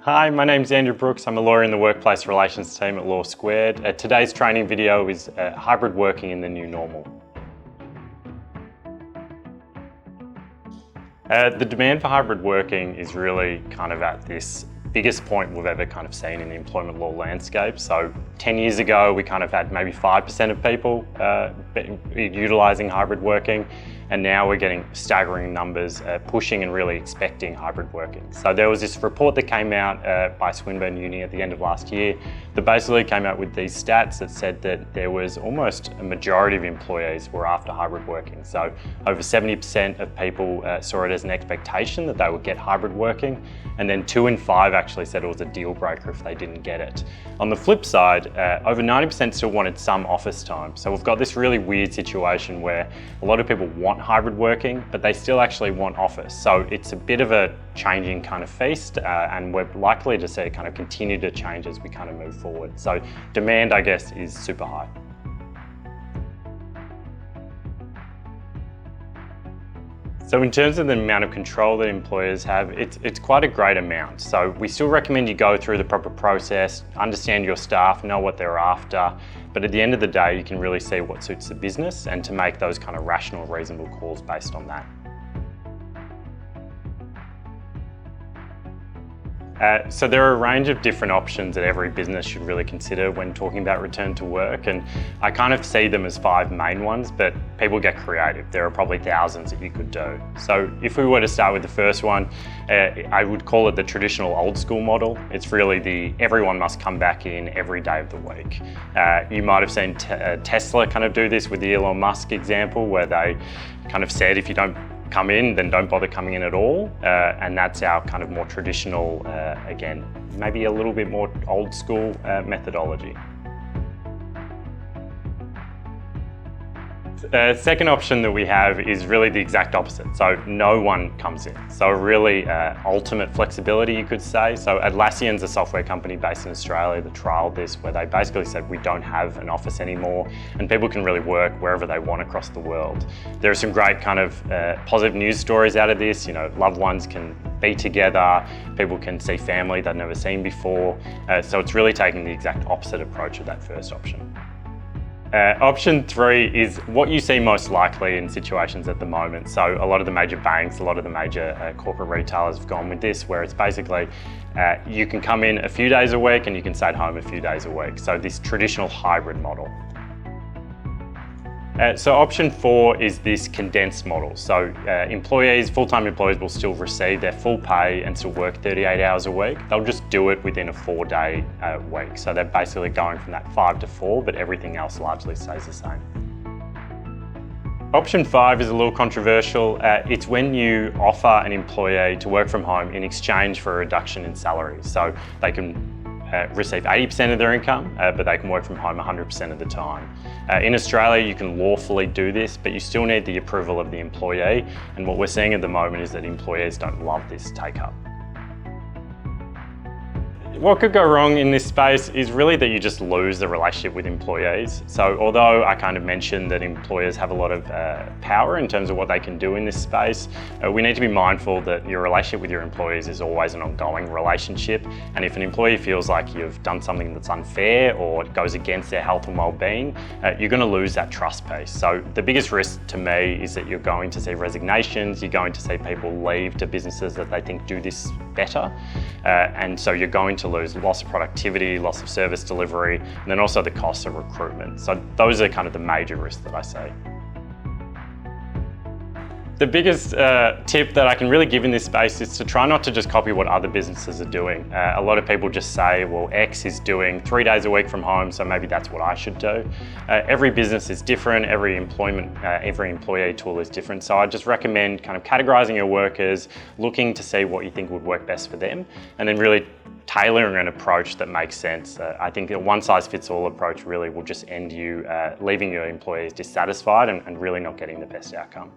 Hi, my name's Andrew Brooks. I'm a lawyer in the workplace relations team at Law Squared. Today's training video is hybrid working in the new normal. The demand for hybrid working is really kind of at this biggest point we've ever kind of seen in the employment law landscape. So 10 years ago, we kind of had maybe 5% of people utilising hybrid working. And now we're getting staggering numbers, pushing and really expecting hybrid working. So there was this report that came out by Swinburne Uni at the end of last year that basically came out with these stats that said that there was almost a majority of employees were after hybrid working. So over 70% of people saw it as an expectation that they would get hybrid working, and then 2 in 5 actually said it was a deal breaker if they didn't get it. On the flip side, over 90% still wanted some office time. So we've got this really weird situation where a lot of people want hybrid working, but they still actually want office. So it's a bit of a changing kind of feast, and we're likely to see it kind of continue to change as we kind of move forward. So demand, I guess, is super high. So in terms of the amount of control that employers have, it's quite a great amount. So we still recommend you go through the proper process, understand your staff, know what they're after, but at the end of the day, you can really see what suits the business and to make those kind of rational, reasonable calls based on that. So there are a range of different options that every business should really consider when talking about return to work, and I kind of see them as 5 main ones, but people get creative. There are probably thousands that you could do. So if we were to start with the first one, I would call it the traditional old school model. It's really the everyone must come back in every day of the week. You might have seen Tesla kind of do this with the Elon Musk example, where they kind of said if you don't come in, then don't bother coming in at all. And that's our kind of more traditional, again, maybe a little bit more old school methodology. The second option that we have is really the exact opposite. So no one comes in. So really ultimate flexibility, you could say. So Atlassian's a software company based in Australia that trialled this, where they basically said we don't have an office anymore and people can really work wherever they want across the world. There are some great kind of positive news stories out of this. You know, loved ones can be together, people can see family they've never seen before. So it's really taking the exact opposite approach of that first option. Option 3 is what you see most likely in situations at the moment. So a lot of the major banks, a lot of the major corporate retailers have gone with this, where it's basically you can come in a few days a week and you can stay at home a few days a week. So this traditional hybrid model. So option 4 is this condensed model. So employees, full-time employees will still receive their full pay and still work 38 hours a week. They'll just do it within a 4-day week. So they're basically going from that 5 to 4, but everything else largely stays the same. Option 5 is a little controversial. It's when you offer an employee to work from home in exchange for a reduction in salary. So they can receive 80% of their income, but they can work from home 100% of the time. In Australia, you can lawfully do this, but you still need the approval of the employee. And what we're seeing at the moment is that employers don't love this take-up. What could go wrong in this space is really that you just lose the relationship with employees. So although I kind of mentioned that employers have a lot of power in terms of what they can do in this space, we need to be mindful that your relationship with your employees is always an ongoing relationship. And if an employee feels like you've done something that's unfair or it goes against their health and well-being, you're going to lose that trust piece. So the biggest risk to me is that you're going to see resignations, you're going to see people leave to businesses that they think do this better. And so you're going to lose loss of productivity, loss of service delivery, and then also the cost of recruitment. So those are kind of the major risks that I see. The biggest tip that I can really give in this space is to try not to just copy what other businesses are doing. A lot of people just say, well, X is doing 3 days a week from home, so maybe that's what I should do. Every business is different, every employee tool is different. So I just recommend kind of categorizing your workers, looking to see what you think would work best for them, and then really tailoring an approach that makes sense. I think a one-size-fits-all approach really will just end you leaving your employees dissatisfied and really not getting the best outcome.